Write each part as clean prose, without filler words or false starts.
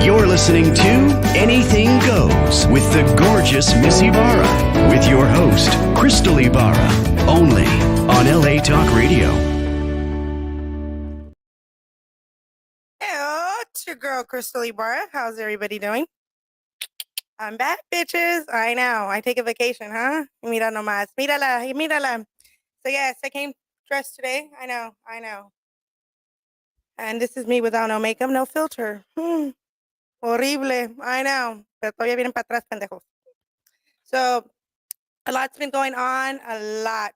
You're listening to Anything Goes with the gorgeous Miss Ibarra with your host, Crystal Ibarra, only on LA Talk Radio. Hello, it's your girl, Crystal Ibarra. How's everybody doing? I'm back, bitches. I know. I take a vacation, huh? Mira nomás. Mírala, mírala. So, yes, I came dressed today. I know. And this is me without no makeup, no filter. Horrible. I know. Pero todavía vienen para atrás, pendejos. So, a lot's been going on. A lot.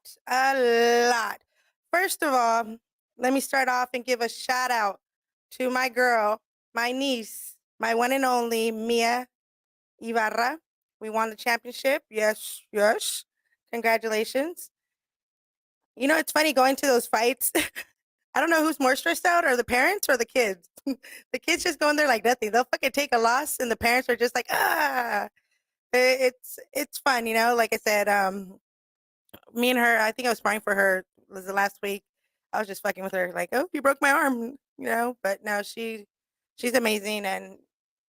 First of all, let me start off and give a shout out to my girl, my niece, my one and only Mia Ibarra. We won the championship. Yes. Congratulations. You know, it's funny going to those fights. I don't know who's more stressed out, or the parents or the kids. The kids just go in there like nothing. They'll fucking take a loss, and the parents are just like, ah. It's fun, you know. Like I said, me and her. I think I was sparring for her. Was the last week. I was just fucking with her, like, oh, you broke my arm, you know. But no, she's amazing, and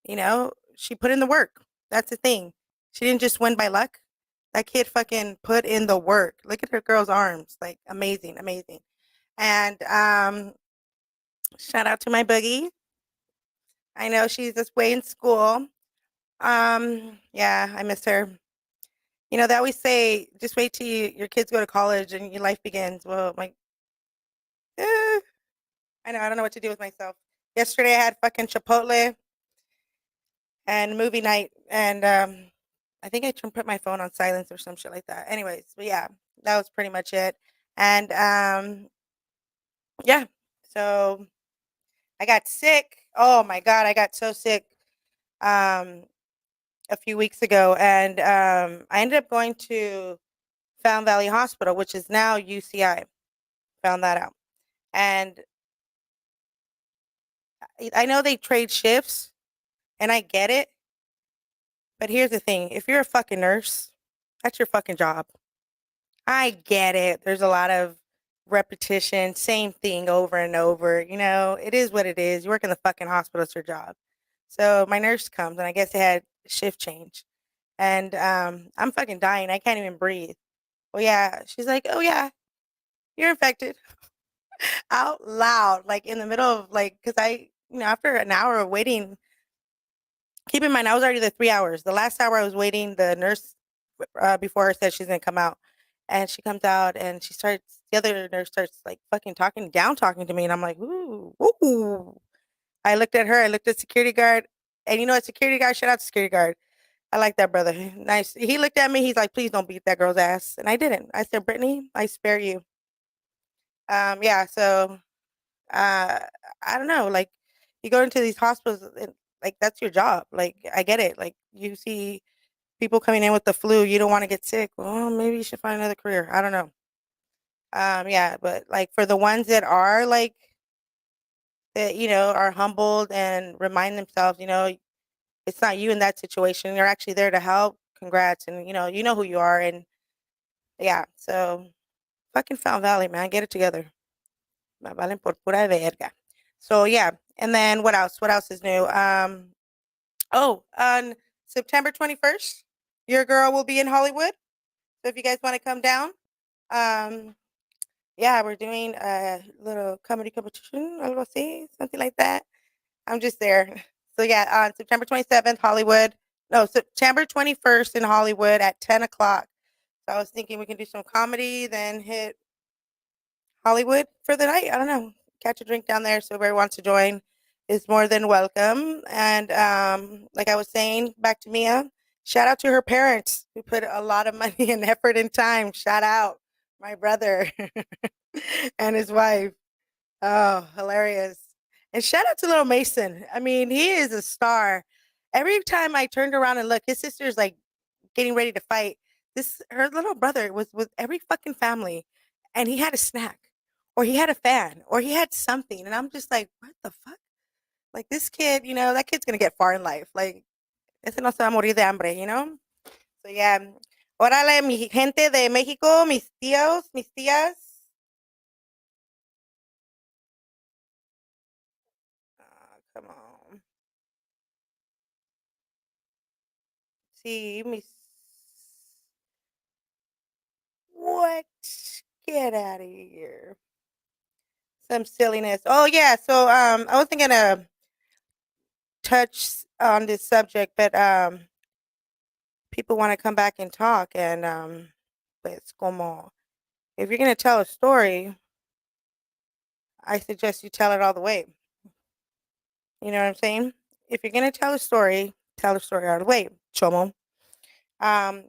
you know, she put in the work. That's the thing. She didn't just win by luck. That kid fucking put in the work. Look at her girl's arms. Like amazing. And shout out to my boogie. I know she's this way in school. Yeah, I miss her. You know, they always say just wait till your kids go to college and your life begins. Well, like, eh, I know, I don't know what to do with myself. Yesterday I had fucking Chipotle and movie night, and I think I put my phone on silence or some shit like that. Anyways, but yeah, that was pretty much it. And yeah, so I got sick. Oh my god, I got so sick um a few weeks ago, and I ended up going to Found Valley Hospital, which is now UCI. Found that out, and I know they trade shifts, and I get it. But here's the thing: if you're a fucking nurse, that's your fucking job. I get it. There's a lot of repetition, same thing over and over. You know, it is what it is. You work in the fucking hospital, it's your job. So my nurse comes, and I guess they had shift change, and I'm fucking dying. I can't even breathe. Well, yeah, she's like, "Oh yeah, you're infected," out loud, like in the middle of like, because after an hour of waiting, keep in mind I was already there 3 hours. The last hour I was waiting, the nurse before her said she's gonna come out, and she comes out and the other nurse starts like fucking talking to me, and I'm like, ooh. I looked at her, I looked at security guard, and you know what, security guard, shout out to security guard. I like that brother. Nice. He looked at me, he's like, please don't beat that girl's ass. And I didn't. I said, Brittany, I spare you. Yeah, so uh I don't know, like you go into these hospitals and like that's your job. Like I get it. Like you see people coming in with the flu, you don't want to get sick. Well, maybe you should find another career. I don't know. Yeah, but like for the ones that are like that, are humbled and remind themselves, it's not you in that situation. You're actually there to help. Congrats, and you know who you are, and yeah. So fucking Fountain Valley, man, get it together. Me valen por pura verga. So yeah, and then what else? What else is new? Oh, on September 21st, your girl will be in Hollywood. So if you guys want to come down, um, yeah, we're doing a little comedy competition, algo así, something like that. I'm just there. So yeah, on September 27th, Hollywood. No, September 21st in Hollywood at 10 o'clock. So I was thinking we can do some comedy, then hit Hollywood for the night. I don't know. Catch a drink down there. So whoever wants to join is more than welcome. And like I was saying, back to Mia, shout out to her parents who put a lot of money and effort and time. Shout out my brother and his wife. Oh, hilarious. And shout out to little Mason. I mean, he is a star. Every time I turned around and looked, his sister's like getting ready to fight. Her little brother was with every fucking family, and he had a snack, or he had a fan, or he had something. And I'm just like, what the fuck? Like this kid, that kid's gonna get far in life. Like, ese no se va a morir de hambre, you know? So yeah. Órale, mi gente de México, mis tíos, mis tías. Come on. see. What? Get out of here. Some silliness. Oh yeah. So I wasn't gonna touch on this subject, but people want to come back and talk, and pues como if you're gonna tell a story, I suggest you tell it all the way. You know what I'm saying? If you're gonna tell the story all the way. Chomo.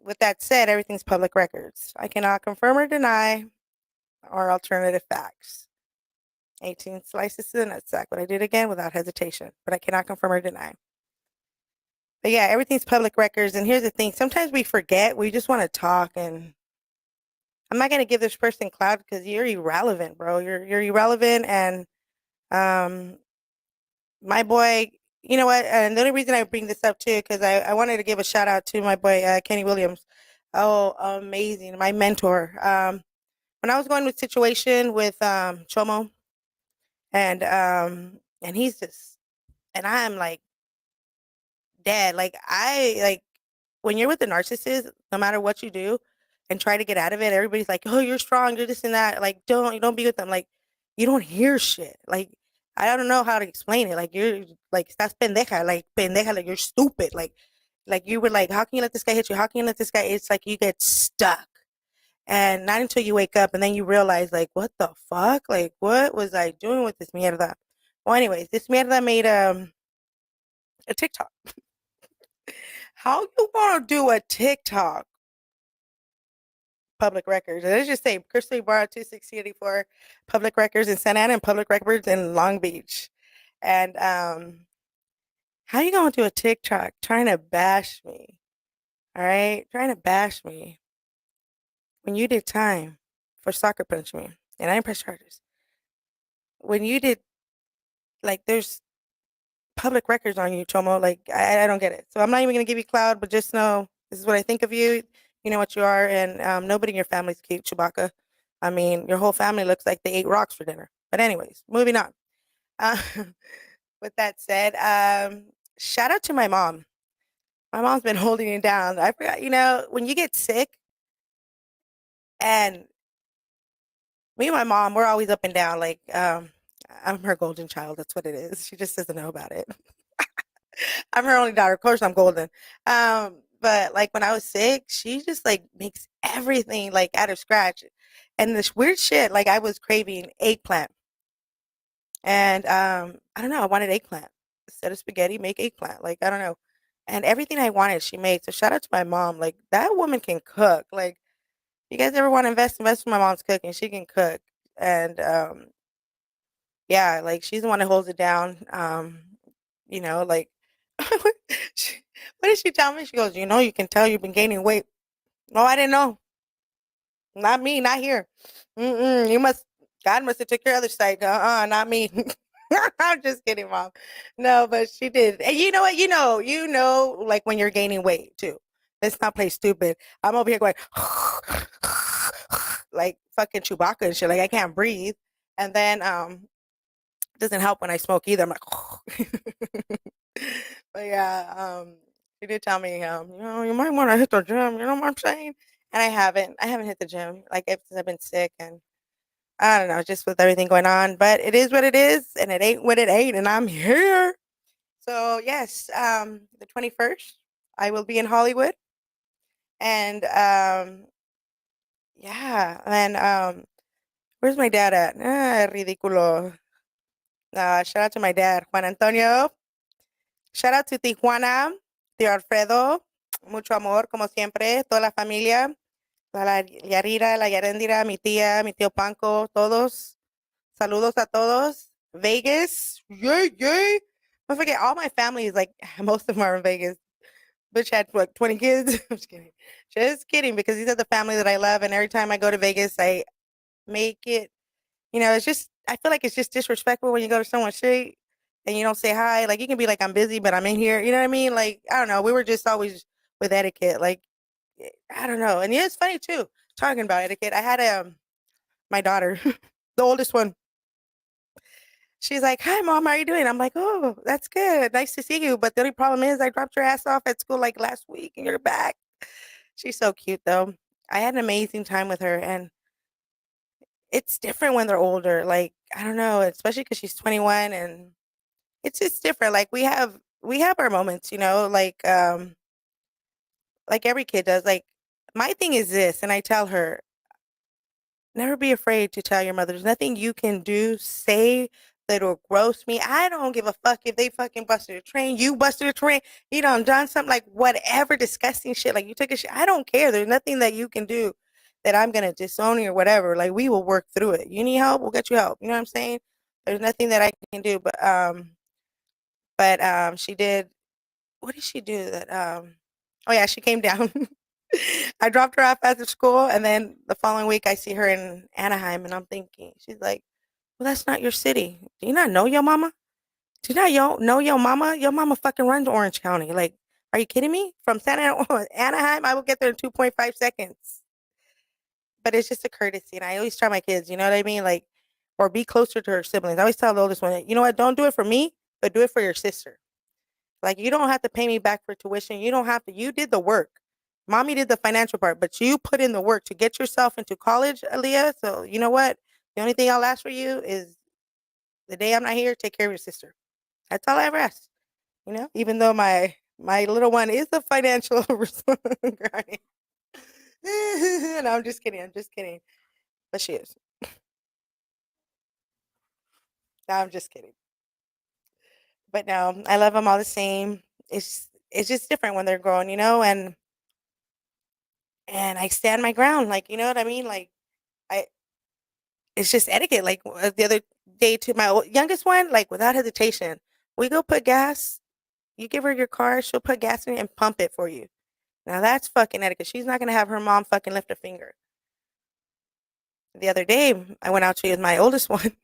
With that said, everything's public records. I cannot confirm or deny or alternative facts. 18 slices to the nutsack, but I did again without hesitation. But I cannot confirm or deny. But yeah, everything's public records. And here's the thing: sometimes we forget. We just want to talk, and I'm not gonna give this person clout because you're irrelevant, bro. You're irrelevant, and um, my boy. You know what? And the only reason I bring this up too, because I wanted to give a shout out to my boy Kenny Williams. Oh, amazing! My mentor. When I was going with situation with Chomo, and he's just, and I'm like dead. Like I like when you're with the narcissist, no matter what you do and try to get out of it, everybody's like, "Oh, you're strong, you're this and that." Like, don't be with them. Like, you don't hear shit. Like, I don't know how to explain it. Like, you're like, "Estás pendeja, like you're stupid." Like you were like, "How can you let this guy hit you? How can you let this guy?" It's like you get stuck. And not until you wake up and then you realize, like, what the fuck? Like, what was I doing with this mierda? Well, anyways, this mierda made a TikTok. How you gonna do a TikTok? Public records. And let's just say Crystal Ibarra 26084 public records in Santa Ana and public records in Long Beach. And how you gonna do a TikTok trying to bash me? All right, trying to bash me when you did time for soccer punch me and I didn't press charges. When you did like there's public records on you, Chomo. Like I don't get it. So I'm not even gonna give you cloud, but just know this is what I think of you. You know what you are, and nobody in your family's cute, Chewbacca. I mean, your whole family looks like they ate rocks for dinner. But anyways, moving on. Uh, with that said, shout out to my mom. My mom's been holding it down. I forgot, when you get sick, and me and my mom, we're always up and down. Like, I'm her golden child. That's what it is. She just doesn't know about it. I'm her only daughter. Of course, I'm golden. But like when I was sick, she just like makes everything like out of scratch. And this weird shit, like I was craving eggplant. And I don't know, I wanted eggplant. Instead of spaghetti, make eggplant. Like, I don't know. And everything I wanted, she made. So shout out to my mom. Like that woman can cook. Like, you guys ever want to invest in my mom's cooking. She can cook. And yeah, like she's the one that holds it down. Like she, what did she tell me? She goes, you can tell you've been gaining weight. No, I didn't know. Not me, not here. God must have took your other side. Not me. I'm just kidding, mom. No, but she did. And you know what? Like when you're gaining weight too. Let's not play stupid. I'm over here going like fucking Chewbacca and shit. Like I can't breathe. And then it doesn't help when I smoke either. I'm like but yeah, she did tell me, you might want to hit the gym. You know what I'm saying? And I haven't. I haven't hit the gym like since I've been sick, and I don't know, just with everything going on. But it is what it is, and it ain't what it ain't, and I'm here. So yes, the 21st, I will be in Hollywood, and yeah, and where's my dad at? Ridiculo. Shout out to my dad, Juan Antonio. Shout out to Tijuana, Tío Alfredo. Mucho amor, como siempre, toda la familia. La Yarira, la Yarendira, mi tía, mi tío Panco, todos. Saludos a todos. Vegas. Yay, yay. Don't forget, all my family is like, most of them are in Vegas. Bitch had what, 20 kids? I'm just kidding. Just kidding, because these are the family that I love. And every time I go to Vegas, I make it, it's just, I feel like it's just disrespectful when you go to someone's street and you don't say hi. Like, you can be like, I'm busy, but I'm in here. You know what I mean? Like, I don't know. We were just always with etiquette. Like, I don't know. And yeah, it's funny too, talking about etiquette. I had my daughter, the oldest one. She's like, "Hi, mom. How are you doing?" I'm like, "Oh, that's good. Nice to see you. But the only problem is I dropped your ass off at school like last week and you're back." She's so cute though. I had an amazing time with her, and it's different when they're older. Like, I don't know, especially because she's 21, and it's just different. Like we have our moments, like every kid does. Like my thing is this, and I tell her, never be afraid to tell your mother. There's nothing you can do, say that'll gross me. I don't give a fuck if they fucking busted a train. You busted a train. You done something like whatever disgusting shit. Like you took a shit. I don't care. There's nothing that you can do that I'm gonna disown you or whatever. Like we will work through it. You need help, we'll get you help. You know what I'm saying? There's nothing that I can do. But she did. What did she do? Oh yeah, she came down. I dropped her off after school, and then the following week I see her in Anaheim, and I'm thinking, she's like, "Well, that's not your city. Do you not know your mama? Do you not know your mama? Your mama fucking runs Orange County. Like, are you kidding me? From Anaheim, I will get there in 2.5 seconds." But it's just a courtesy, and I always tell my kids, you know what I mean, like, or be closer to her siblings. I always tell the oldest one, you know what? Don't do it for me, but do it for your sister. Like, you don't have to pay me back for tuition. You don't have to. You did the work. Mommy did the financial part, but you put in the work to get yourself into college, Aaliyah. So, you know what? The only thing I'll ask for you is the day I'm not here, take care of your sister. That's all I ever ask. Even though my little one is a financial guardian. No, I'm just kidding. I'm just kidding. But she is. No, I'm just kidding. But no, I love them all the same. It's just different when they're grown, and I stand my ground. Like, you know what I mean? Like, I it's just etiquette. Like the other day to my youngest one, like without hesitation, we go put gas. You give her your car, she'll put gas in it and pump it for you. Now that's fucking etiquette. She's not gonna have her mom fucking lift a finger. The other day, I went out to with my oldest one.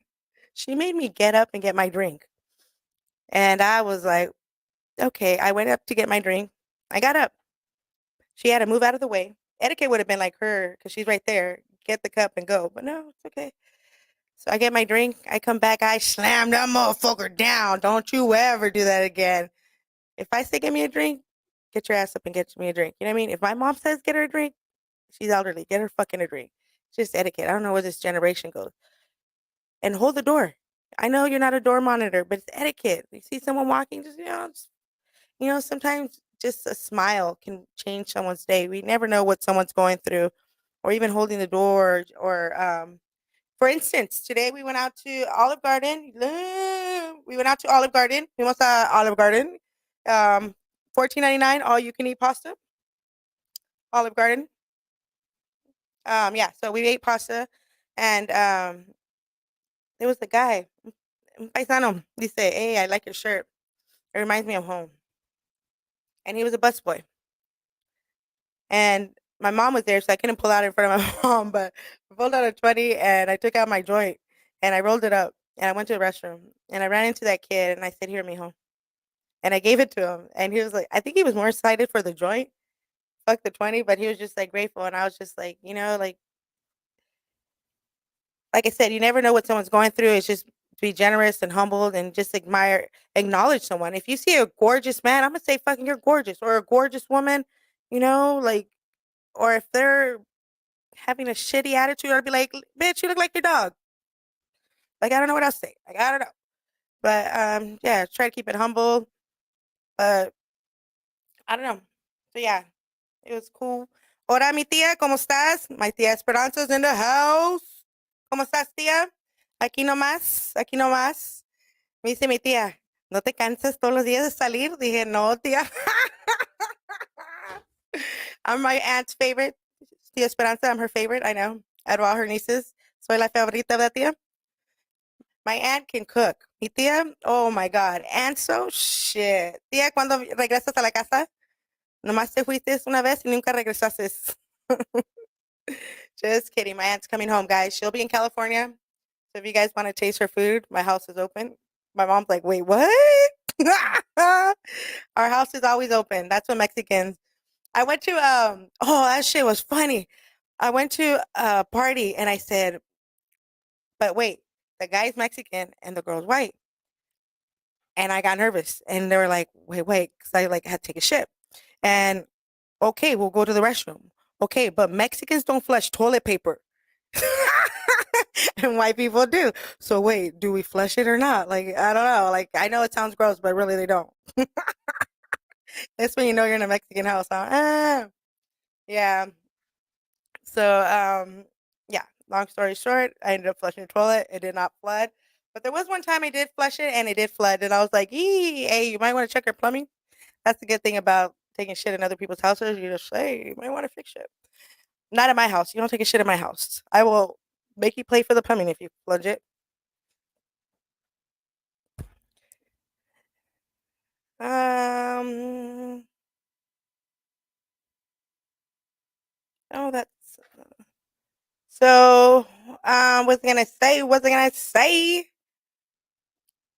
She made me get up and get my drink, and I was like, okay. I went up to get my drink. I got up. She had to move out of the way. Etiquette would have been like her because she's right there. Get the cup and go. But no, it's okay. So I get my drink. I come back. I slam that motherfucker down. Don't you ever do that again. If I say get me a drink, get your ass up and get me a drink. You know what I mean? If my mom says get her a drink, she's elderly. Get her fucking a drink. It's just etiquette. I don't know where this generation goes. And hold the door. I know you're not a door monitor, but it's etiquette. You see someone walking, sometimes just a smile can change someone's day. We never know what someone's going through, or even holding the door, or for instance, today we went out to Olive Garden. We went out to Olive Garden. We went to Olive Garden. 14.99, all you can eat pasta. Olive Garden. Yeah. So we ate pasta, and there was the guy, un paisano. He said, "Hey, I like your shirt. It reminds me of home." And he was a busboy. And my mom was there, so I couldn't pull out in front of my mom, but I pulled out a 20 and I took out my joint and I rolled it up and I went to the restroom and I ran into that kid and I said, "Here, mijo." And I gave it to him. And he was like, I think he was more excited for the joint, fuck the 20, but he was just like grateful. And I was just like, like I said, you never know what someone's going through. It's just be generous and humbled and just acknowledge someone. If you see a gorgeous man, I'm gonna say fucking you're gorgeous, or a gorgeous woman, like, or if they're having a shitty attitude, I'd be like, "Bitch, you look like your dog." Like, I don't know what else to say. Like, I don't know. But yeah, try to keep it humble. But I don't know. So yeah, it was cool. Hola, mi tía, ¿cómo estás? My tía Esperanza's in the house. ¿Cómo estás, tía? Aquí nomás, aquí nomás. Me dice mi tía, ¿no te cansas todos los días de salir? Dije, no, tía. I'm my aunt's favorite. Tía Esperanza, I'm her favorite. I know. Out of all her nieces, soy la favorita de tía. My aunt can cook. Mi tía, oh my God. Aunt, so shit. Tía, ¿cuándo regresas a la casa? Nomás te fuiste una vez y nunca regresaste. Just kidding. My aunt's coming home, guys. She'll be in California. So if you guys want to taste her food, my house is open. My mom's like, wait, what? Our house is always open. That's what Mexicans. I went to oh, that shit was funny. I went to a party and I said, but wait, The guy's Mexican and the girl's white. And I got nervous. And they were like, wait, because I like had to take a shit. And okay, we'll go to the restroom. Okay, but Mexicans don't flush toilet paper. And white people do. So wait, do we flush it or not? Like, I don't know. Like, I know it sounds gross, but really they don't. That's when you know you're in a Mexican house, huh? Yeah. So, yeah, long story short, I ended up flushing the toilet. It did not flood. But there was one time I did flush it and it did flood. And I was like, hey, you might want to check your plumbing. That's the good thing about taking shit in other people's houses. You just say, you might want to fix it. Not at my house. You don't take a shit in my house. I will make you pay for the plumbing if you plunge it. Um, oh, that's so. What's I gonna say?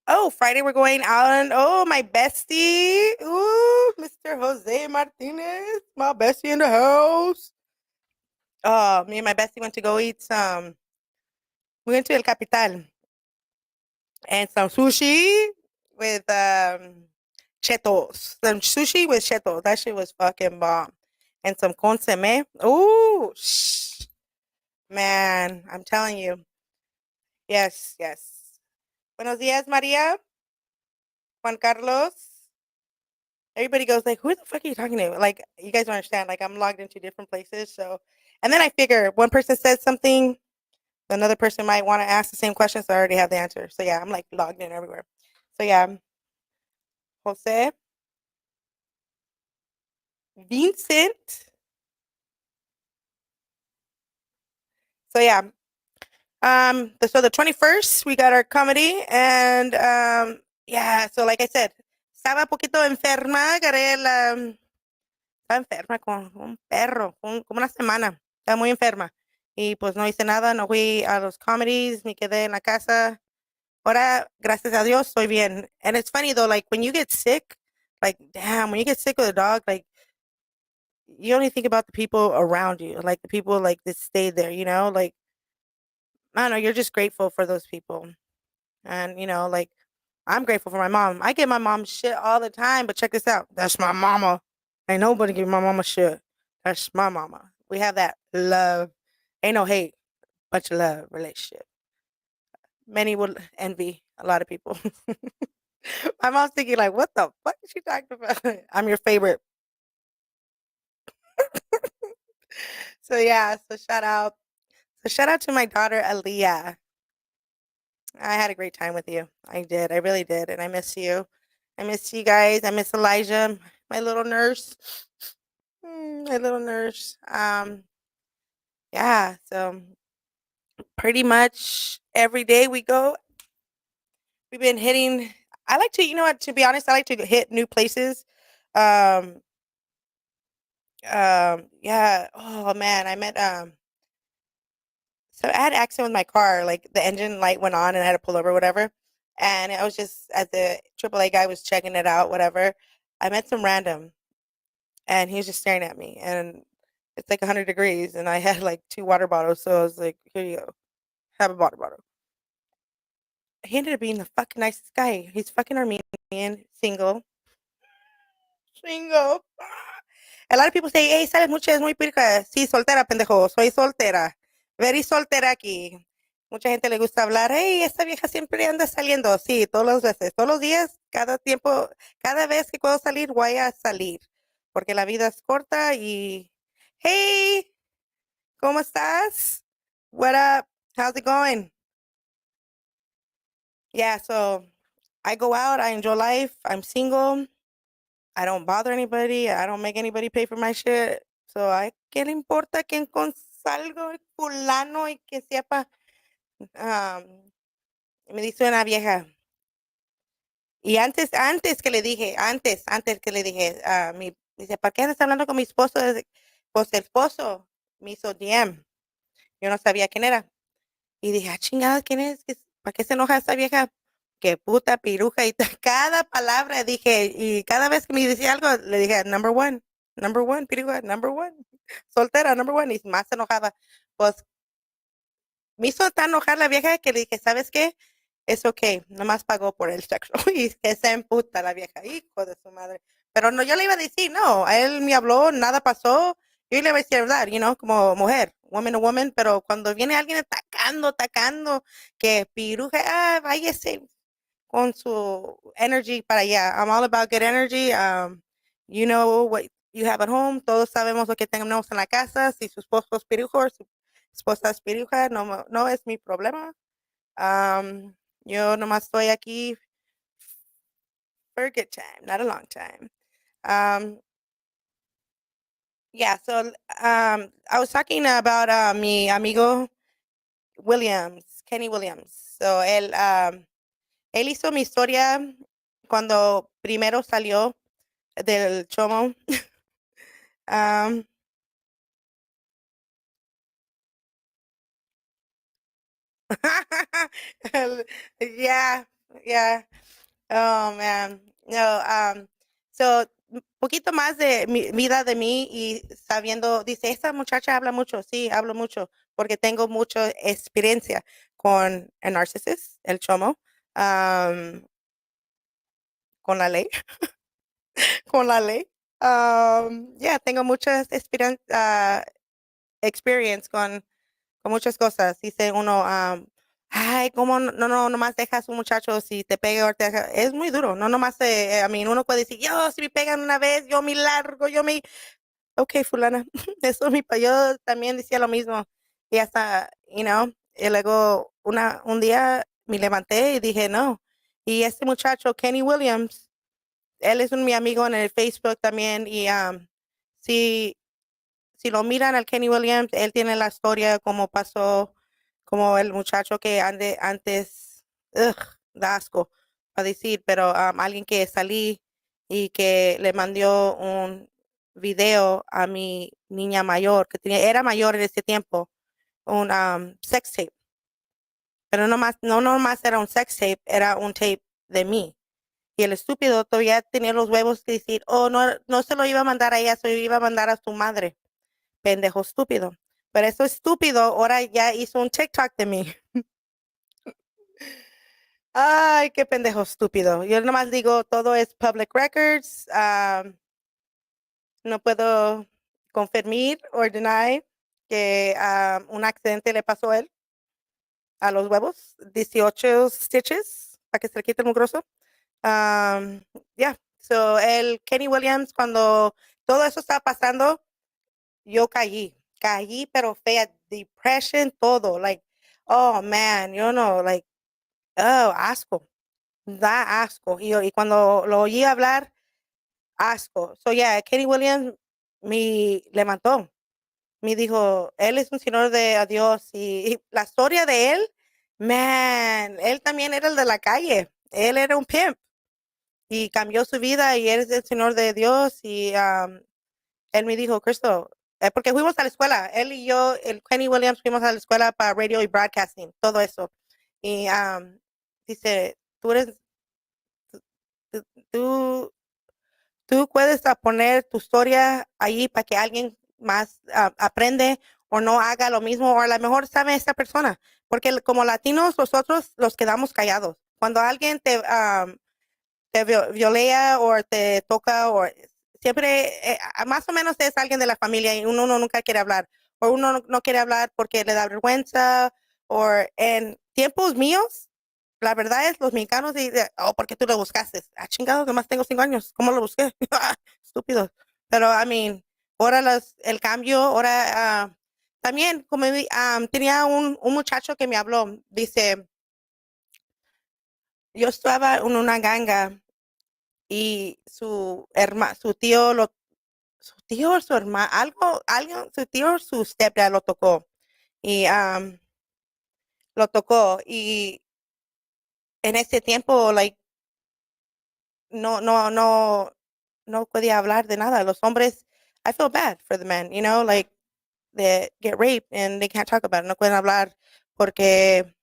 Oh, Friday we're going out and oh, my bestie. Ooh, Mr. Jose Martinez, my bestie in the house. Oh, me and my bestie went to go eat some. We went to El Capital and some sushi with chetos. Some sushi with chetos. That shit was fucking bomb. And some consomme. Ooh, man, I'm telling you. Yes, yes. Buenos días, Maria. Juan Carlos. Everybody goes like, "Who the fuck are you talking to?" Like, you guys don't understand. Like, I'm logged into different places, so. And then I figure one person says something, another person might want to ask the same question, so I already have the answer. So yeah, I'm like logged in everywhere. So yeah, Jose, Vincent. So yeah, so the 21st we got our comedy, and yeah. So like I said, estaba un poquito enferma, agarré la, estaba enferma con un perro, como una semana. Estaba muy enferma. Y pues no hice nada, no fui a los comedies, me quedé en la casa. Ahora, gracias a Dios, estoy bien. And it's funny though, like when you get sick, like damn, when you get sick with a dog, like you only think about the people around you, like the people like that stay there, like I don't know, you're just grateful for those people. And like I'm grateful for my mom. I give my mom shit all the time, but check this out. That's my mama. Ain't nobody give my mama shit. That's my mama. We have that love. Ain't no hate, bunch of love relationship. Many would envy a lot of people. My mom's thinking like, what the fuck is she talking about? I'm your favorite. So yeah, so shout out. So shout out to my daughter Aaliyah. I had a great time with you. I did. I really did. And I miss you. I miss you guys. I miss Elijah, my little nurse. My little nurse. Yeah, so pretty much every day we go. We've been hitting I like to, you know what, to be honest, I like to hit new places. Um yeah. Oh man, I met so I had an accident with my car, like the engine light went on and I had to pull over, whatever. And I was just as the AAA guy was checking it out, whatever. I met some random and he was just staring at me and it's like 100 degrees and I had like two water bottles, so I was like, here you go, have a water bottle. He ended up being the fucking nicest guy. He's fucking Armenian, single, single. A lot of people say, hey, sabes mucho, es muy pirca. Sí, soltera, pendejo, soy soltera. Very soltera aquí. Mucha gente le gusta hablar, hey, esta vieja siempre anda saliendo. Sí, todas las veces, todos los días, cada tiempo, cada vez que puedo salir, voy a salir. Porque la vida es corta y, hey, ¿cómo estás? What up? How's it going? Yeah, so I go out, I enjoy life, I'm single, I don't bother anybody, I don't make anybody pay for my shit. So, ¿qué le importa quién con salgo, fulano y que sepa? Am, Me dice una vieja. Y antes que le dije, antes que le dije, dice, ¿para qué andas hablando con mi esposo? Pues el esposo me hizo DM. Yo no sabía quién era. Y dije, chingada, ¿quién es? ¿Para qué se enoja esa vieja? Que puta, piruja y cada palabra dije, y cada vez que me decía algo, le dije, number one, piruja, number one, soltera, number one, y más se enojaba. Pues me hizo tan enojar la vieja que le dije, ¿sabes qué? Es ok, nomás pagó por el sexo. Y que se emputa la vieja, hijo de su madre. Pero no, yo le iba a decir, no, a él me habló, nada pasó. Yo le iba a decir, ¿verdad? Como mujer, woman to woman, pero cuando viene alguien atacando, que piruja, váyase con su energy para allá. I'm all about good energy. You know what you have at home. Todos sabemos lo que tenemos en la casa. Si su esposo es pirujo o su esposa es piruja, no es mi problema. Yo nomás estoy aquí for a good time, not a long time. Um, yeah, so I was talking about mi amigo Williams, Kenny Williams. So él hizo mi historia cuando primero salió del chomo. um, yeah, yeah. Oh man. No, so poquito más de mi vida de mí y sabiendo, dice, esta muchacha habla mucho, sí, hablo mucho, porque tengo mucha experiencia con el narcisista, el chomo, um, con la ley, con la ley. Yeah, tengo mucha experience con muchas cosas. Dice uno, ay, ¿cómo no nomás dejas un muchacho si te pega o te deja? Es muy duro, no nomás, a mí uno puede decir, yo, si me pegan una vez, yo me largo, ok, fulana, eso es yo también decía lo mismo. Y hasta, y luego un día me levanté y dije, no. Y este muchacho, Kenny Williams, él es mi amigo en el Facebook también y si si lo miran al Kenny Williams, él tiene la historia como pasó, como el muchacho que antes, ugh, da asco a decir, pero alguien que salí y que le mandó un video a mi niña mayor, era mayor en ese tiempo, un sex tape, pero no nomás era un sex tape, era un tape de mí. Y el estúpido todavía tenía los huevos de decir, oh, no se lo iba a mandar a ella, se lo iba a mandar a su madre. Pendejo estúpido. Pero eso estúpido ahora ya hizo un TikTok de mí. Ay, qué pendejo estúpido. Yo nomás digo, todo es public records. No puedo confirmar o deny que un accidente le pasó a él, a los huevos. 18 stitches, para que se le quite el mugroso. Yeah. So, el Kenny Williams, cuando todo eso estaba pasando, yo caí, pero fea, depression, todo, like, oh man, like, oh, asco, da asco. Y cuando lo oí hablar, asco. So, yeah, Kenny Williams me levantó, me dijo, él es un señor de adiós. Y la historia de él, man, él también era el de la calle, él era un pimp y cambió su vida y él es el señor de Dios y él me dijo, Cristo, porque fuimos a la escuela, él y yo, el Kenny Williams, fuimos a la escuela para radio y broadcasting, todo eso. Y dice, tú, tú, tú puedes poner tu historia ahí para que alguien más aprende o no haga lo mismo, o a lo mejor sabe esta persona, porque como latinos nosotros los quedamos callados. Cuando alguien te violea o te toca o siempre más o menos es alguien de la familia y uno nunca quiere hablar o uno no quiere hablar porque le da vergüenza o en tiempos míos la verdad es los mexicanos oh, ¿por qué tú lo buscaste? Chingado, nomás tengo 5 años, ¿cómo lo busqué? Estúpido. Pero ahora el cambio, ahora también como tenía un muchacho que me habló, dice, yo estaba en una ganga y su tío su tío, su hermano, su tío, su stepdad lo tocó y lo tocó y en ese tiempo, like, no podía hablar de nada. Los hombres, I feel bad for the men, like they get raped and they can't talk about it. No pueden hablar porque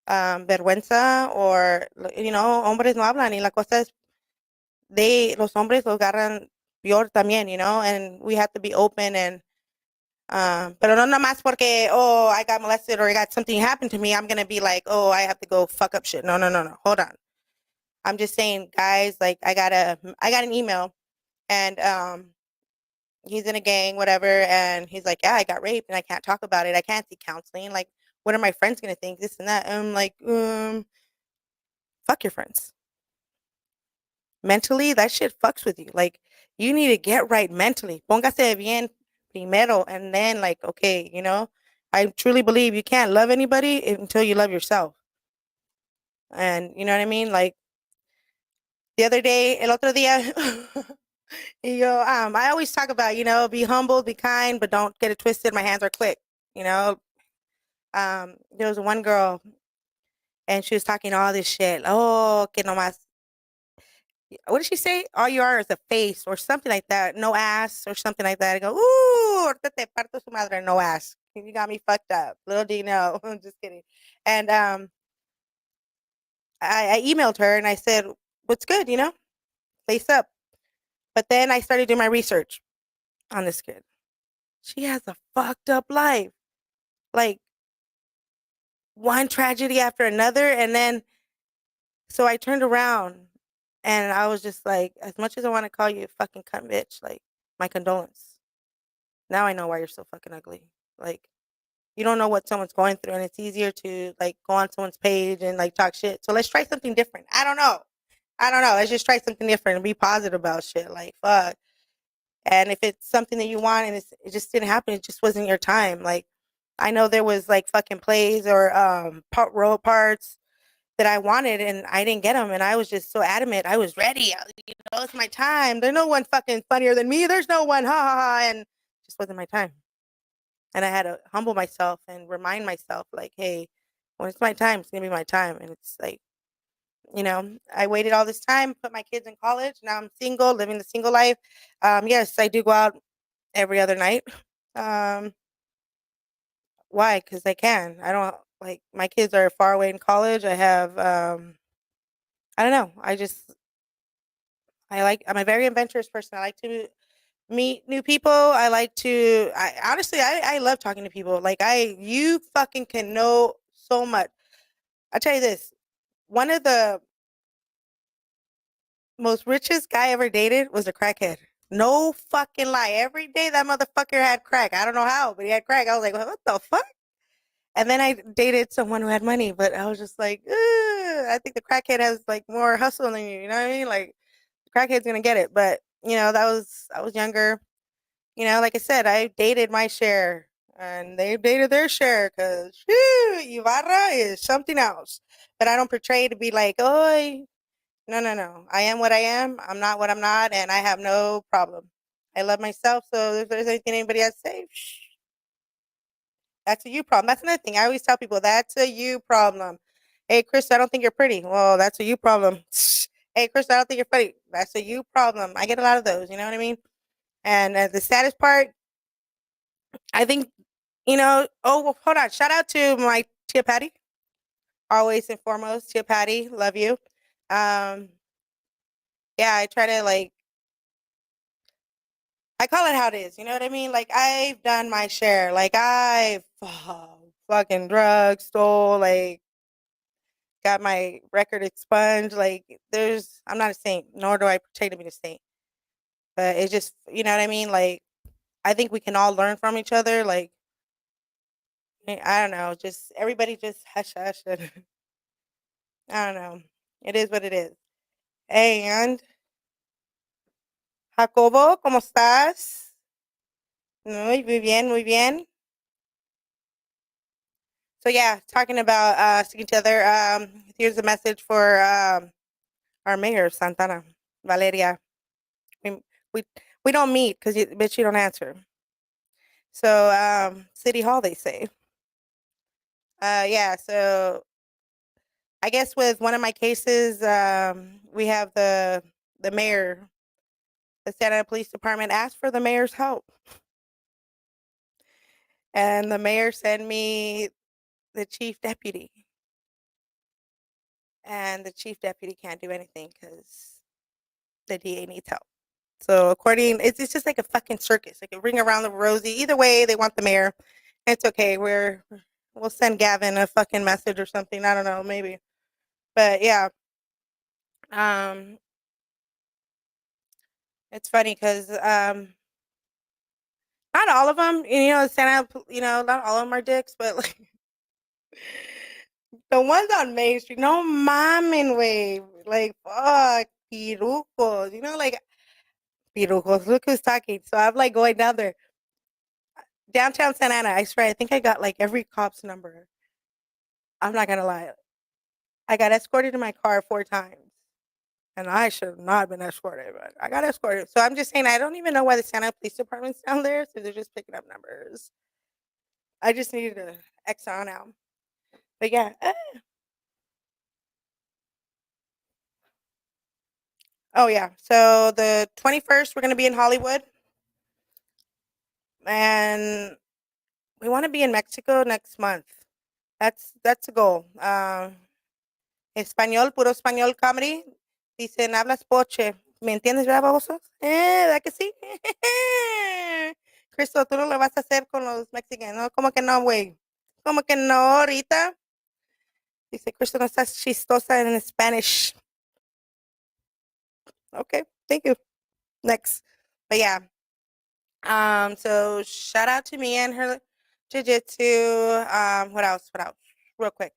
vergüenza o, hombres no hablan y la cosa es los hombres lo agarran peor también, and we have to be open and Pero no nomás porque, oh, I got molested or I got something happened to me, I'm gonna be like, oh, I have to go fuck up shit. No, no, no, no. Hold on. I'm just saying, guys, like I got an email and he's in a gang, whatever, and he's like, yeah, I got raped and I can't talk about it. I can't seek counseling. Like, what are my friends gonna think? This and that. And I'm like, fuck your friends. Mentally, that shit fucks with you. Like, you need to get right mentally. Póngase bien primero, and then like, okay, I truly believe you can't love anybody until you love yourself. And you know what I mean? Like the other day, el otro día, I always talk about, be humble, be kind, but don't get it twisted. My hands are quick. You know, there was one girl and she was talking all this shit. Oh, que nomás. What did she say? All you are is a face or something like that. No ass or something like that. I go, ooh, ahorita te parto su madre, no ass. You got me fucked up. Little do you know. I'm just kidding. And I emailed her and I said, what's good, Lace up. But then I started doing my research on this kid. She has a fucked up life. Like one tragedy after another. And then, so I turned around and I was just like, as much as I want to call you a fucking cunt bitch, like, my condolence. Now I know why you're so fucking ugly. Like, you don't know what someone's going through, and it's easier to like go on someone's page and like talk shit. So let's try something different. I don't know. I don't know. Let's just try something different and be positive about shit. Like, fuck. And if it's something that you want and it just didn't happen, it just wasn't your time. Like, I know there was like fucking plays or role parts that I wanted and I didn't get them, and I was just so adamant. I was ready. It's my time. There's no one fucking funnier than me. There's no one. Ha ha ha. And it just wasn't my time. And I had to humble myself and remind myself, like, hey, when it's my time, it's gonna be my time. And it's like, I waited all this time, put my kids in college. Now I'm single, living the single life. Yes, I do go out every other night. Um, why? Because I can. I don't like my kids are far away in college. I have I don't know. I'm a very adventurous person. I like to meet new people. I honestly I love talking to people. Like you fucking can know so much. I'll tell you this. One of the most richest guy I ever dated was a crackhead. No fucking lie. Every day that motherfucker had crack. I don't know how, but he had crack. I was like, what the fuck? And then I dated someone who had money, but I was just like, ugh, I think the crackhead has like more hustle than you. You know what I mean? Like, the crackhead's gonna get it. But I was younger. Like I said, I dated my share, and they dated their share because Ibarra is something else. But I don't portray to be like, oh, no, no, no. I am what I am. I'm not what I'm not, and I have no problem. I love myself. So if there's anything anybody has to say, that's a you problem. That's another thing. I always tell people that's a you problem. Hey, Chris, I don't think you're pretty. Well, that's a you problem. Hey, Chris, I don't think you're funny. That's a you problem. I get a lot of those. You know what I mean? And the saddest part, I think, oh, well, hold on. Shout out to my Tia Patty. Always and foremost, Tia Patty. Love you. Um, yeah, I try to like, I call it how it is. You know what I mean? Like, I've done my share. Like, I've fucking drugs, stole, like, got my record expunged. Like, I'm not a saint, nor do I pretend to be a saint. But it's just, you know what I mean? Like, I think we can all learn from each other. Like, I don't know, just everybody just hush hush. And I don't know. It is what it is. And Jacobo, ¿cómo estás? Muy bien, muy bien. So yeah, talking about sticking together. Here's a message for our mayor, Santana, Valeria. We we, we don't meet because bitch, you don't answer. So City Hall, they say. Yeah. So I guess with one of my cases, we have the mayor, the Santa Ana Police Department asked for the mayor's help, and the mayor sent me the chief deputy, and the chief deputy can't do anything because the DA needs help. So according, it's just like a fucking circus, like a ring around the rosy. Either way, they want the mayor. It's okay. We'll send Gavin a fucking message or something. I don't know, maybe. But yeah, um, it's funny because not all of them, Santa, not all of them are dicks, but like the ones on Main Street, no mamen, way, like fuck, pirucos, like pirujos. Look who's talking. So I'm like going down there, downtown Santa Ana. I swear, I think I got like every cop's number. I'm not gonna lie. I got escorted in my car 4 times, and I should have not been escorted, but I got escorted. So I'm just saying, I don't even know why the Santa Police Department's down there. So they're just picking up numbers. I just needed to X on out. But yeah. Oh yeah. So the 21st, we're gonna be in Hollywood, and we want to be in Mexico next month. That's a goal. Español, puro español comedy. Dicen, hablas poche. ¿Me entiendes, verdad, babosos? ¿Verdad que sí? Cristo, tú no lo vas a hacer con los mexicanos. ¿No? ¿Cómo que no, güey? ¿Cómo que no ahorita? Dice, Cristo, no estás chistosa en Spanish. Okay, thank you. Next. But yeah. So shout out to me and her jiu-jitsu. What else? What else? Real quick.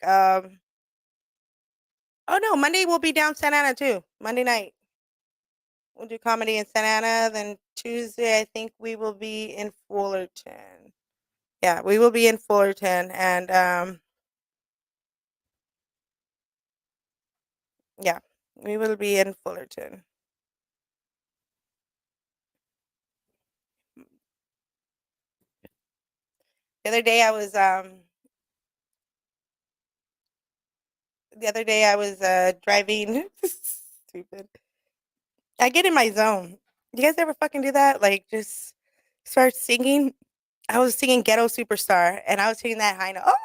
Oh no, Monday we'll be down Santa Ana too. Monday night. We'll do comedy in Santa Ana. Then Tuesday, I think we will be in Fullerton. Yeah, we will be in Fullerton. And yeah, we will be in Fullerton. The other day I was driving. Stupid. I get in my zone. You guys ever fucking do that? Like just start singing. I was singing Ghetto Superstar and I was hitting that high note. Oh!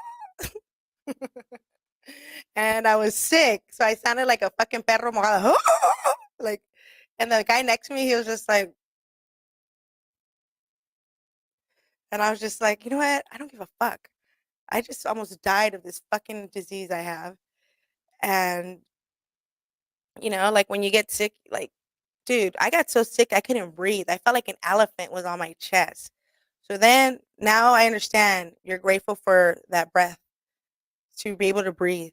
And I was sick. So I sounded like a fucking perro mojado. Like, and the guy next to me, he was just like, and I was just like, you know what? I don't give a fuck. I just almost died of this fucking disease I have. And, like when you get sick, like, dude, I got so sick I couldn't breathe. I felt like an elephant was on my chest. So then now I understand you're grateful for that breath to be able to breathe,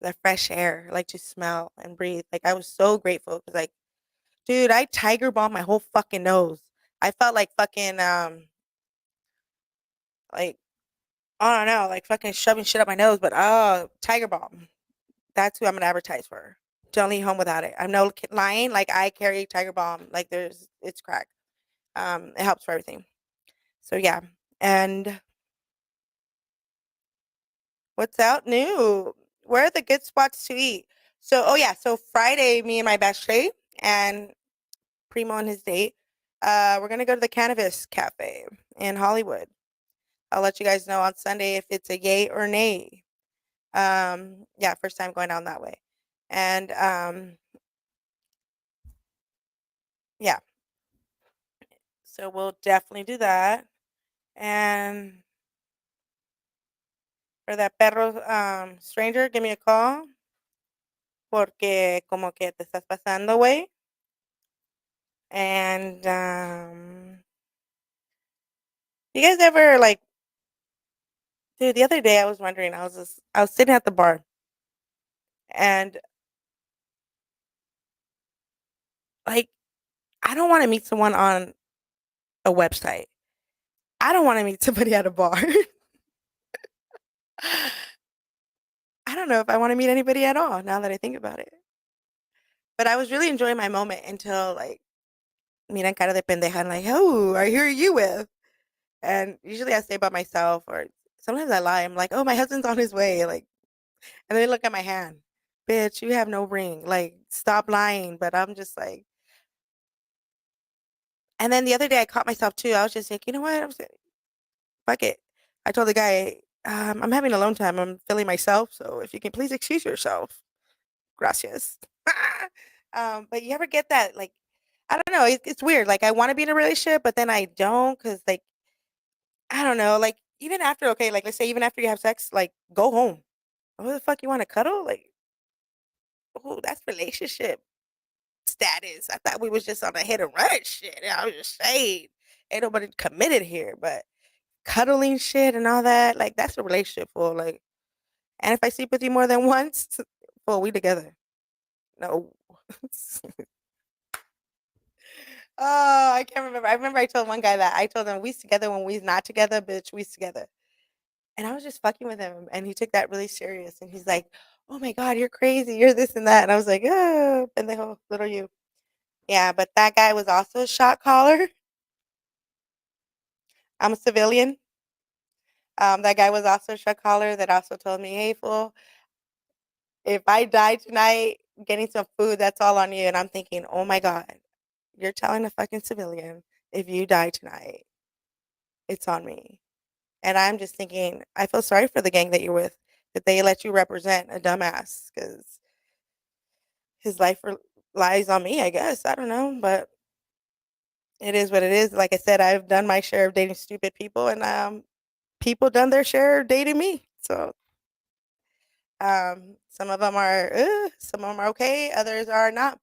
the fresh air, like to smell and breathe. Like I was so grateful because like, dude, I tiger bombed my whole fucking nose. I felt like fucking like I don't know, like fucking shoving shit up my nose, but oh, tiger bomb. That's who I'm gonna advertise for. Don't leave home without it. I'm no lying. Like I carry tiger bomb. Like it's crack. It helps for everything. So yeah. And what's out new? Where are the good spots to eat? So oh yeah, so Friday, me and my best friend and Primo and his date, we're gonna go to the Cannabis Cafe in Hollywood. I'll let you guys know on Sunday if it's a yay or nay. Yeah, first time going down that way. And yeah, so we'll definitely do that. And for that perro stranger, give me a call. Porque como que te estás pasando, güey. And you guys ever like, dude, the other day I was wondering, I was sitting at the bar and like I don't want to meet someone on a website. I don't want to meet somebody at a bar. I don't know if I want to meet anybody at all now that I think about it. But I was really enjoying my moment until like miran cara de pendeja and like, oh, who are you with? And usually I stay by myself or sometimes I lie. I'm like, oh, my husband's on his way. Like, and they look at my hand. Bitch, you have no ring. Like, stop lying. But I'm just like, and then the other day I caught myself too. I was just like, you know what? Fuck it. I told the guy, I'm having alone time. I'm feeling myself. So if you can please excuse yourself. Gracias. But you ever get that like I don't know, it's weird, like, I wanna be in a relationship, but then I don't, cause like, I don't know, like, even after okay, like, let's say even after you have sex, like, go home. What the fuck, you wanna cuddle? Like, oh, that's relationship status. I thought we was just on a hit and run shit. I was just saying, ain't nobody committed here, but cuddling shit and all that, like, that's a relationship for like, and if I sleep with you more than once, well, we together. No. Oh, I can't remember. I remember I told one guy that I told him we's together when we's not together, bitch. We's together. And I was just fucking with him, and he took that really serious. And he's like, "Oh my god, you're crazy. You're this and that." And I was like, "Oh, pendejo, little you." Yeah, but that guy was also a shot caller. I'm a civilian. That guy was also a shot caller that also told me, "Hey, fool, if I die tonight getting some food, that's all on you." And I'm thinking, "Oh my god, you're telling a fucking civilian if you die tonight, it's on me." And I'm just thinking, I feel sorry for the gang that you're with, that they let you represent a dumbass because his lies on me, I guess. I don't know, but it is what it is. Like I said, I've done my share of dating stupid people, and people done their share of dating me. So some of them are okay, others are not.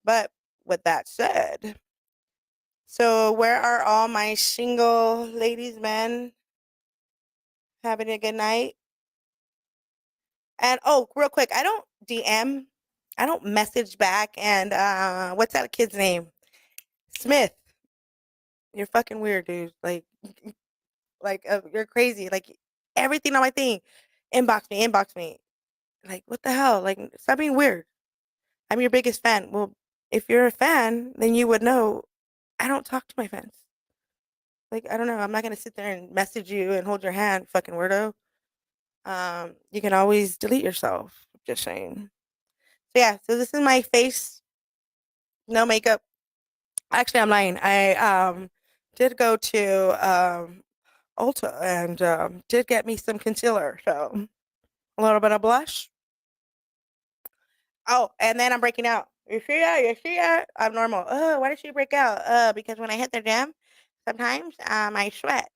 But with that said, so where are all my single ladies, men, having a good night? And oh, real quick, I don't DM, I don't message back. And what's that kid's name? Smith. You're fucking weird, dude. Like you're crazy. Like everything on my thing, inbox me, inbox me. Like what the hell? Like stop being weird. I'm your biggest fan. Well, if you're a fan, then you would know I don't talk to my fans. Like I don't know. I'm not gonna sit there and message you and hold your hand, fucking weirdo. You can always delete yourself. Just saying. So yeah. So this is my face, no makeup. Actually, I'm lying. I did go to Ulta and did get me some concealer. So a little bit of blush. Oh, and then I'm breaking out. You see that? You see that? I'm normal. Oh, why did she break out? Because when I hit the gym, sometimes I sweat,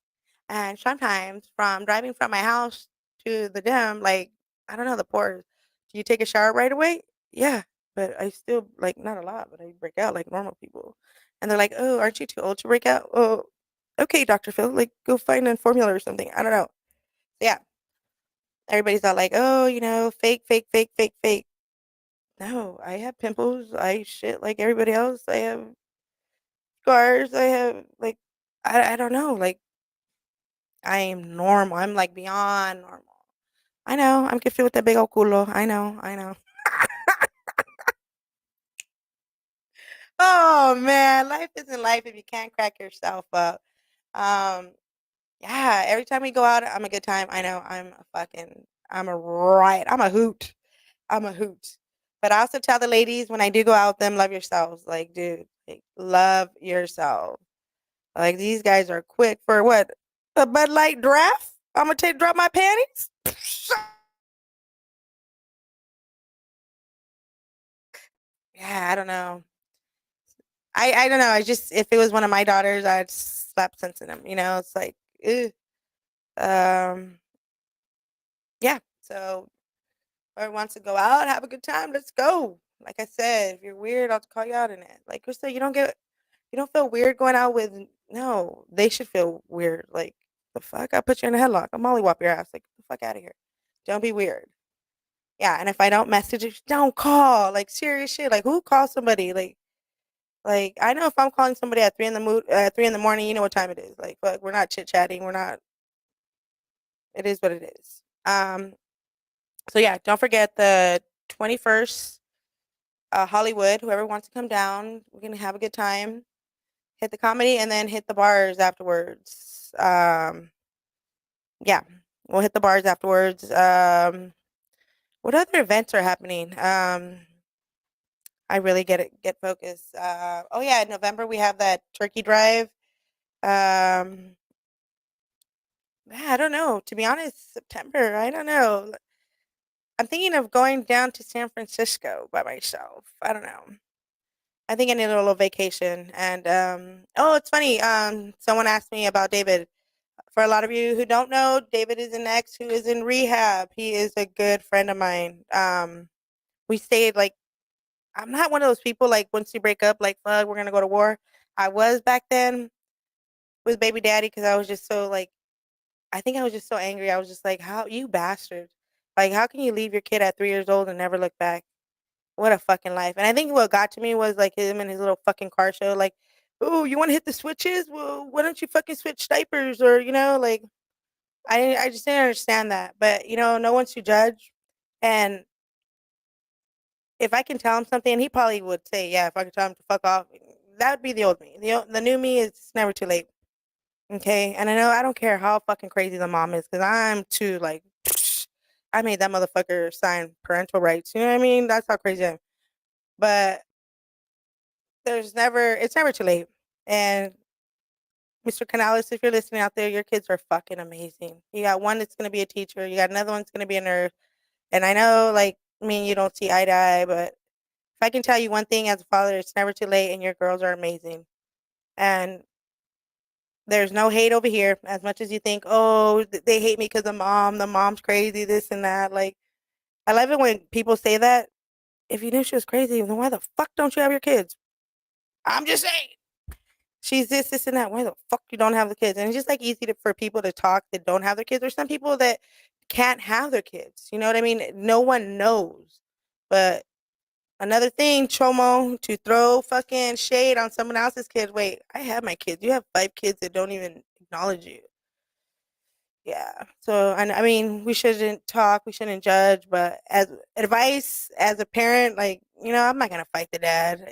and sometimes from driving from my house to the gym, like I don't know the pores. Do you take a shower right away? Yeah, but I still like not a lot, but I break out like normal people. And they're like, "Oh, aren't you too old to break out?" Oh, okay, Doctor Phil, like go find a formula or something. I don't know. Yeah, everybody's all like, "Oh, fake, fake, fake, fake, fake." No, I have pimples. I shit like everybody else. I have scars. I have like I don't know. Like I am normal. I'm like beyond normal. I know. I'm confused with that big old culo. I know. I know. Oh man, life isn't life if you can't crack yourself up. Um, yeah. Every time we go out, I'm a good time. I know. I'm a riot. I'm a hoot. I'm a hoot. But I also tell the ladies when I do go out with them, love yourselves. Like, dude, like, love yourself. Like these guys are quick for what? A Bud Light draft? I'm gonna take drop my panties. Yeah, I don't know. I don't know. I just if it was one of my daughters, I'd slap sense in them. It's like, ew. um, yeah. So, whoever wants to go out, have a good time, let's go. Like I said, if you're weird, I'll call you out in it. Like Krista, you don't feel weird going out with no. They should feel weird. Like the fuck, I put you in a headlock. I'll mollywop your ass. Like get the fuck out of here. Don't be weird. Yeah, and if I don't message you, don't call. Like serious shit. Like who calls somebody? Like I know if I'm calling somebody at 3 in the morning, you know what time it is. Like fuck, we're not chit chatting. We're not. It is what it is. So yeah, don't forget the 21st, Hollywood. Whoever wants to come down, we're gonna have a good time. Hit the comedy and then hit the bars afterwards. Yeah, we'll hit the bars afterwards. What other events are happening? I really get focused. Oh yeah, in November we have that turkey drive. Um, yeah, I don't know. To be honest, September, I don't know. I'm thinking of going down to San Francisco by myself. I don't know. I think I need a little vacation. And oh, it's funny. Someone asked me about David. For a lot of you who don't know, David is an ex who is in rehab. He is a good friend of mine. We stayed like I'm not one of those people like once you break up, like fuck, we're gonna go to war. I was back then with baby daddy because I was just so like I think I was just so angry. I was just like, how you bastard. Like how can you leave your kid at 3 years old and never look back? What a fucking life. And I think what got to me was like him and his little fucking car show, like, oh, you want to hit the switches? Well, why don't you fucking switch diapers? Or, like I just didn't understand that. But, no one's to judge. And if I can tell him something, and he probably would say, yeah, if I could tell him to fuck off, that would be the old me. The new me is never too late. Okay. And I know I don't care how fucking crazy the mom is because I'm too like, I made that motherfucker sign parental rights. You know what I mean? That's how crazy I am. But it's never too late. And Mr. Canales, if you're listening out there, your kids are fucking amazing. You got one that's gonna be a teacher, you got another one's gonna be a nurse. And I know like me and you don't see eye to eye, but if I can tell you one thing as a father, it's never too late and your girls are amazing. And there's no hate over here as much as you think, oh, they hate me because the mom's crazy, this and that. Like, I love it when people say that. If you knew she was crazy, then why the fuck don't you have your kids? I'm just saying. She's this, and that. Why the fuck you don't have the kids? And it's just like easy for people to talk that don't have their kids. There's some people that can't have their kids. You know what I mean? No one knows. But another thing, Chomo, to throw fucking shade on someone else's kids. Wait, I have my kids. You have 5 kids that don't even acknowledge you. Yeah. So, and I mean, we shouldn't talk, we shouldn't judge, but as advice as a parent, like, I'm not gonna fight the dad.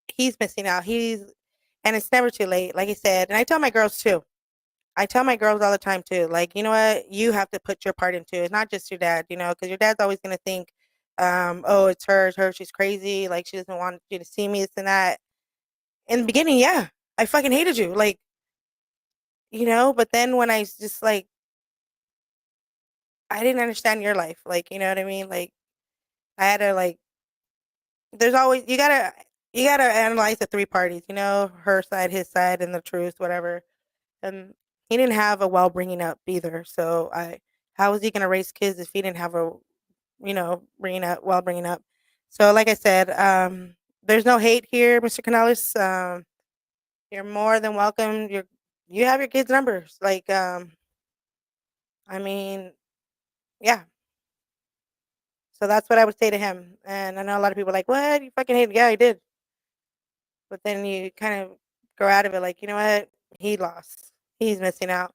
He's missing out. And it's never too late, like I said. And I tell my girls too. I tell my girls all the time too, like, you know what? You have to put your part into it. It's not just your dad, because your dad's always gonna think, oh, it's her, she's crazy, like she doesn't want you to see me, this and that. In the beginning, yeah, I fucking hated you, like, but then when I just like I didn't understand your life, like, you know what I mean? Like, I had to like there's always you gotta analyze the 3 parties, her side, his side, and the truth, whatever. And he didn't have a well bringing up either. So how was he gonna raise kids if he didn't have a bringing up? So like I said, there's no hate here, Mr. Canales. You're more than welcome. You have your kids' numbers. Like, I mean, yeah. So that's what I would say to him. And I know a lot of people are like, what? You fucking hate him. Yeah, I did. But then you kind of grow out of it like, you know what? He lost. He's missing out.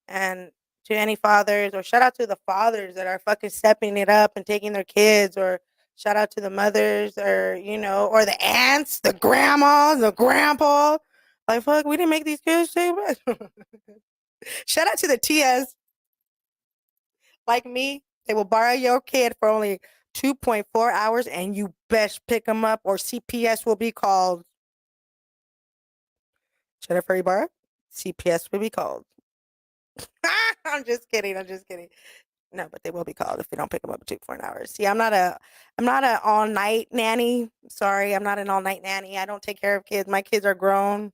And to any fathers, or shout out to the fathers that are fucking stepping it up and taking their kids, or shout out to the mothers, or, or the aunts, the grandmas, the grandpa. Like, fuck, we didn't make these kids too much. Shout out to the TS like me. They will borrow your kid for only 2.4 hours and you best pick them up or CPS will be called. Jennifer Ibarra, CPS will be called. I'm just kidding. I'm just kidding. No, but they will be called if they don't pick them up at 2 4 hours. See, I'm not a all night nanny. Sorry, I'm not an all night nanny. I don't take care of kids. My kids are grown.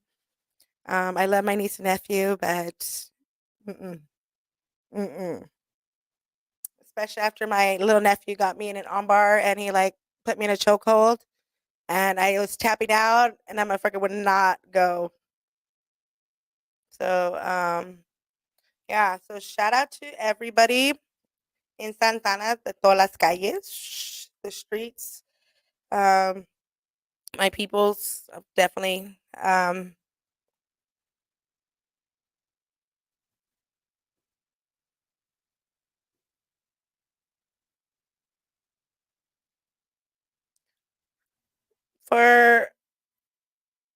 I love my niece and nephew, but mm-mm, mm-mm. Especially after my little nephew got me in an armbar and he like put me in a chokehold and I was tapping out and that motherfucker would not go. So yeah, so shout out to everybody in Santana, de todas las calles, the streets. Um, my peoples, definitely. For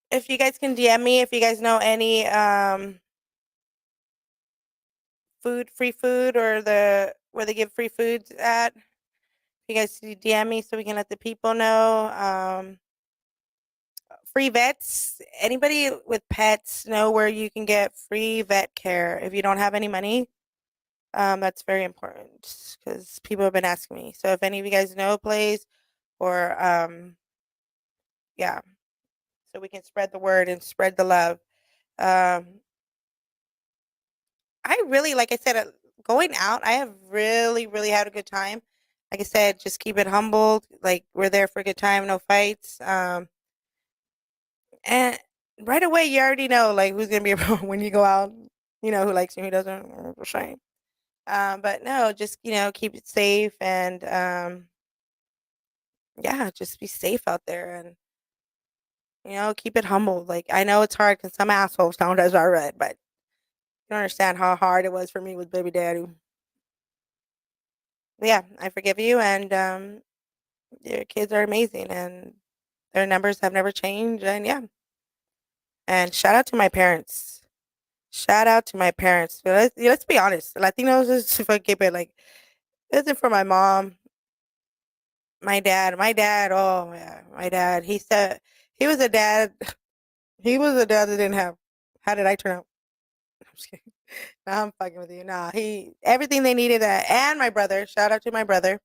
if you guys can DM me, if you guys know any free food, or where they give free foods at, you guys DM me so we can let the people know. Free vets. Anybody with pets know where you can get free vet care if you don't have any money. That's very important because people have been asking me. So if any of you guys know a place, or yeah, so we can spread the word and spread the love. Um, I really, like I said, going out, I have really, really had a good time. Like I said, just keep it humbled. Like we're there for a good time, no fights. And right away, you already know like who's gonna be around when you go out. You know who likes you, who doesn't. Shame. But no, just keep it safe and yeah, just be safe out there and keep it humble. Like I know it's hard because some assholes don't, as I read, but you don't understand how hard it was for me with baby daddy. Yeah, I forgive you, and your kids are amazing, and their numbers have never changed, and yeah. And shout out to my parents. Shout out to my parents. Let's be honest, Latinos is fucking it. Like, it isn't for my mom, my dad. Oh yeah, my dad. He said he was a dad. He was a dad that didn't have. How did I turn out? I'm just kidding. No, I'm fucking with you. Nah, he everything they needed. And my brother. Shout out to my brother.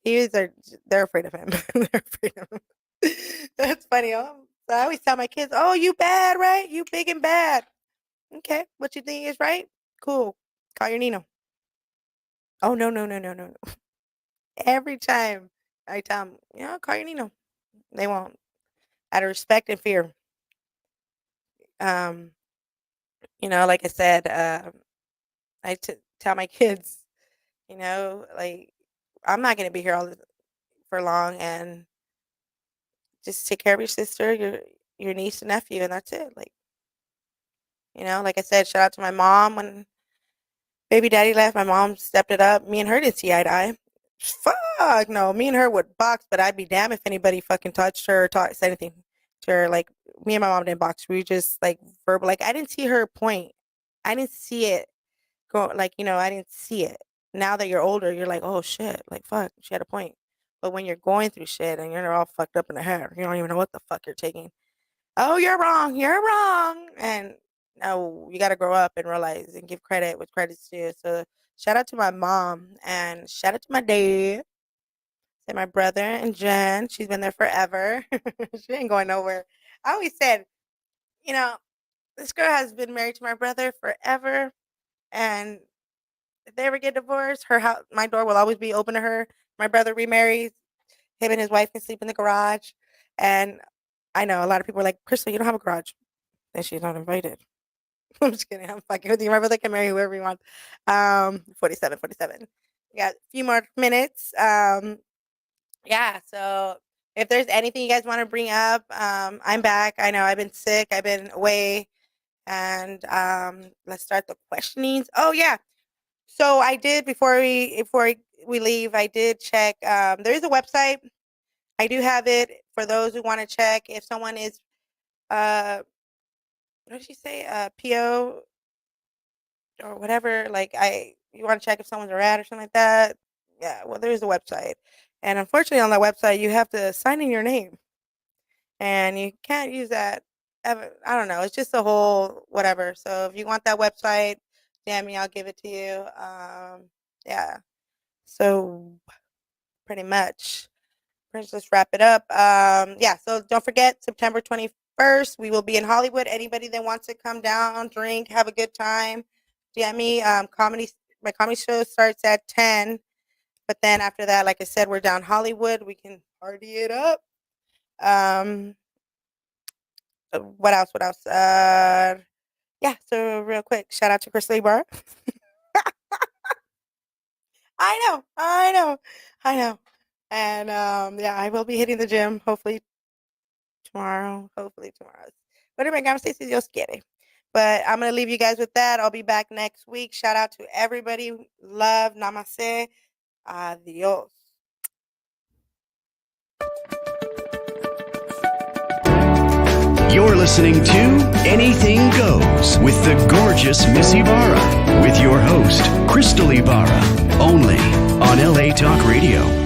They're afraid of him. They're afraid of him. That's funny. Oh, so I always tell my kids, "Oh, you bad, right? You big and bad. Okay, what you think is right? Cool. Call your Nino." Oh no, no, no, no, no, no. Every time I tell them, call your Nino. They won't. Out of respect and fear. Um, like I said, tell my kids, like I'm not gonna be here for long, and just take care of your sister, your niece and nephew, and that's it. Like, like I said, shout out to my mom when baby daddy left. My mom stepped it up. Me and her didn't see eye to eye. Fuck no. Me and her would box, but I'd be damned if anybody fucking touched her or said anything to her. Like me and my mom didn't box. We just like verbal. Like I didn't see her point. I didn't see it go. Like I didn't see it. Now that you're older, you're like, oh shit, like fuck, she had a point. But when you're going through shit and you're all fucked up in the head, you don't even know what the fuck you're taking. Oh, you're wrong. You're wrong. And no, you got to grow up and realize and give credit what credit's due. So shout out to my mom and shout out to my dad. Say my brother and Jen. She's been there forever. She ain't going nowhere. I always said, you know, this girl has been married to my brother forever. And if they ever get divorced, my door will always be open to her. My brother remarries. Him and his wife can sleep in the garage. And I know a lot of people are like, Crystal, you don't have a garage. Then she's not invited. I'm just kidding. I'm fucking with you. My brother can marry whoever he wants. 47. We got a few more minutes. Yeah, so if there's anything you guys want to bring up, I'm back. I know I've been sick. I've been away. And let's start the questionings. Oh, yeah. So I did, before we leave, I did check. There is a website. I do have it for those who want to check if someone is, what did she say? PO or whatever. Like you want to check if someone's a rat or something like that. Yeah, well, there's a website. And unfortunately on that website, you have to sign in your name. And you can't use that ever. I don't know. It's just a whole whatever. So if you want that website, damn me, I'll give it to you. Yeah. So pretty much. Let's wrap it up. Yeah, so don't forget, September 21st, we will be in Hollywood. Anybody that wants to come down, drink, have a good time, DM me. My comedy show starts at 10. But then after that, like I said, we're down Hollywood. We can party it up. What else? Yeah, so real quick, shout out to Crystal Ibarra. I know. And yeah, I will be hitting the gym hopefully tomorrow. Whatever my says, Dios quiere. But I'm gonna leave you guys with that. I'll be back next week. Shout out to everybody. Love, namaste, adios. You're listening to Anything Goes with the gorgeous Miss Ibarra, with your host, Crystal Ibarra, only on LA Talk Radio.